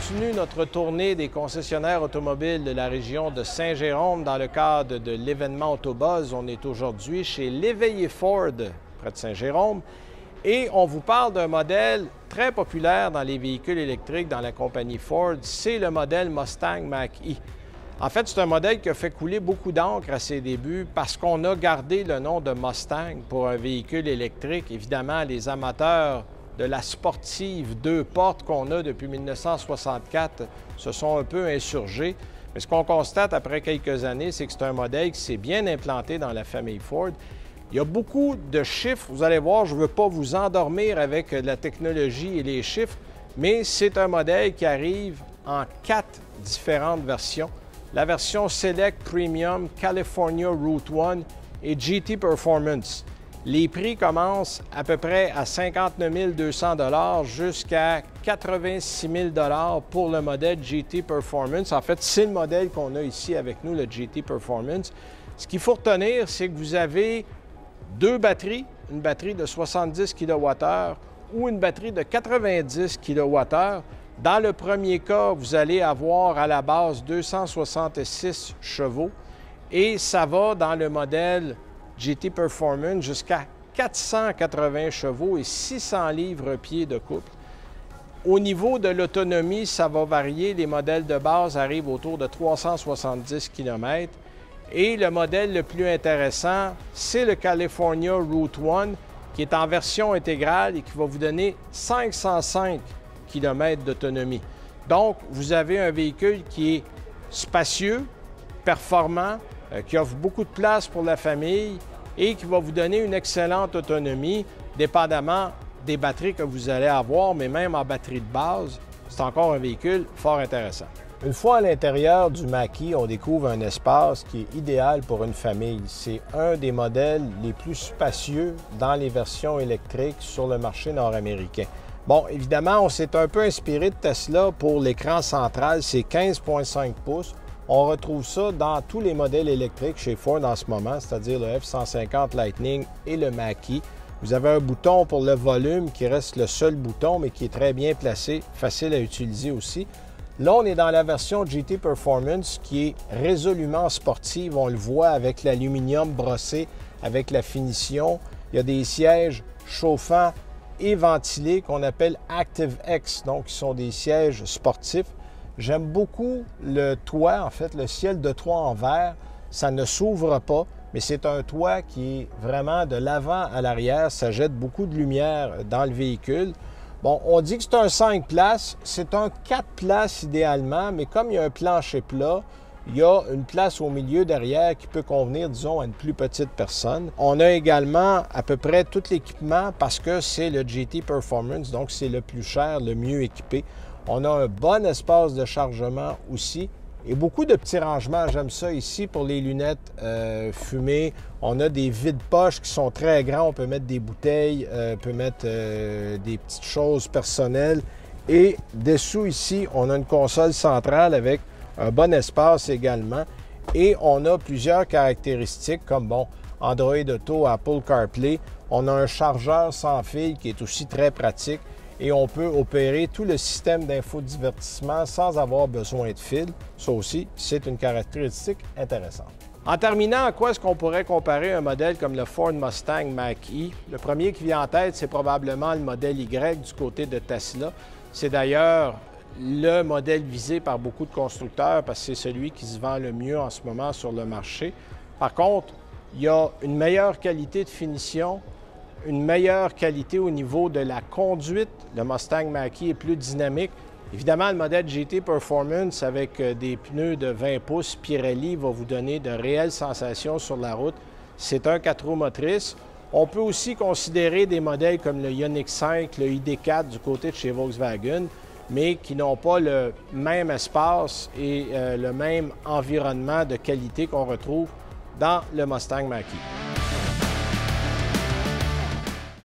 continue notre tournée des concessionnaires automobiles de la région de Saint-Jérôme dans le cadre de l'événement Autobuzz. On est aujourd'hui chez L'Éveillé Ford, près de Saint-Jérôme, et on vous parle d'un modèle très populaire dans les véhicules électriques dans la compagnie Ford. C'est le modèle Mustang Mach-E. En fait, c'est un modèle qui a fait couler beaucoup d'encre à ses débuts parce qu'on a gardé le nom de Mustang pour un véhicule électrique. Évidemment, les amateurs de la sportive deux portes qu'on a depuis 1964 se sont un peu insurgés. Mais ce qu'on constate après quelques années, c'est que c'est un modèle qui s'est bien implanté dans la famille Ford. Il y a beaucoup de chiffres. Vous allez voir, je ne veux pas vous endormir avec la technologie et les chiffres, mais c'est un modèle qui arrive en 4 différentes versions. La version Select, Premium, California Route 1 et GT Performance. Les prix commencent à peu près à 59 200 $ jusqu'à 86 000 $ pour le modèle GT Performance. En fait, c'est le modèle qu'on a ici avec nous, le GT Performance. Ce qu'il faut retenir, c'est que vous avez deux batteries, une batterie de 70 kWh ou une batterie de 90 kWh. Dans le premier cas, vous allez avoir à la base 266 chevaux et ça va dans le modèle GT Performance jusqu'à 480 chevaux et 600 livres-pieds de couple. Au niveau de l'autonomie, ça va varier. Les modèles de base arrivent autour de 370 km. Et le modèle le plus intéressant, c'est le California Route 1, qui est en version intégrale et qui va vous donner 505 km d'autonomie. Donc, vous avez un véhicule qui est spacieux, performant, qui offre beaucoup de place pour la famille et qui va vous donner une excellente autonomie, dépendamment des batteries que vous allez avoir, mais même en batterie de base, c'est encore un véhicule fort intéressant. Une fois à l'intérieur du Mach-E, on découvre un espace qui est idéal pour une famille. C'est un des modèles les plus spacieux dans les versions électriques sur le marché nord-américain. Bon, évidemment, on s'est un peu inspiré de Tesla pour l'écran central, c'est 15,5 pouces. On retrouve ça dans tous les modèles électriques chez Ford en ce moment, c'est-à-dire le F-150 Lightning et le Mach-E. Vous avez un bouton pour le volume qui reste le seul bouton, mais qui est très bien placé, facile à utiliser aussi. Là, on est dans la version GT Performance qui est résolument sportive. On le voit avec l'aluminium brossé, avec la finition. Il y a des sièges chauffants et ventilés qu'on appelle ActiveX, donc qui sont des sièges sportifs. J'aime beaucoup le toit, en fait, le ciel de toit en verre. Ça ne s'ouvre pas, mais c'est un toit qui est vraiment de l'avant à l'arrière. Ça jette beaucoup de lumière dans le véhicule. Bon, on dit que c'est un 5 places. C'est un 4 places idéalement, mais comme il y a un plancher plat, il y a une place au milieu derrière qui peut convenir, disons, à une plus petite personne. On a également à peu près tout l'équipement parce que c'est le GT Performance, donc c'est le plus cher, le mieux équipé. On a un bon espace de chargement aussi et beaucoup de petits rangements. J'aime ça ici pour les lunettes fumées. On a des vides-poches qui sont très grands. On peut mettre des bouteilles, on peut mettre des petites choses personnelles. Et dessous ici, on a une console centrale avec un bon espace également. Et on a plusieurs caractéristiques comme, bon, Android Auto, Apple CarPlay. On a un chargeur sans fil qui est aussi très pratique. Et on peut opérer tout le système d'infodivertissement sans avoir besoin de fil. Ça aussi, c'est une caractéristique intéressante. En terminant, à quoi est-ce qu'on pourrait comparer un modèle comme le Ford Mustang Mach-E? Le premier qui vient en tête, c'est probablement le modèle Y du côté de Tesla. C'est d'ailleurs le modèle visé par beaucoup de constructeurs parce que c'est celui qui se vend le mieux en ce moment sur le marché. Par contre, il y a une meilleure qualité de finition, une meilleure qualité au niveau de la conduite. Le Mustang Mach-E est plus dynamique. Évidemment, le modèle GT Performance avec des pneus de 20 pouces Pirelli va vous donner de réelles sensations sur la route. C'est un 4 roues motrices. On peut aussi considérer des modèles comme le Ioniq 5, le ID4 du côté de chez Volkswagen, mais qui n'ont pas le même espace et le même environnement de qualité qu'on retrouve dans le Mustang Mach-E.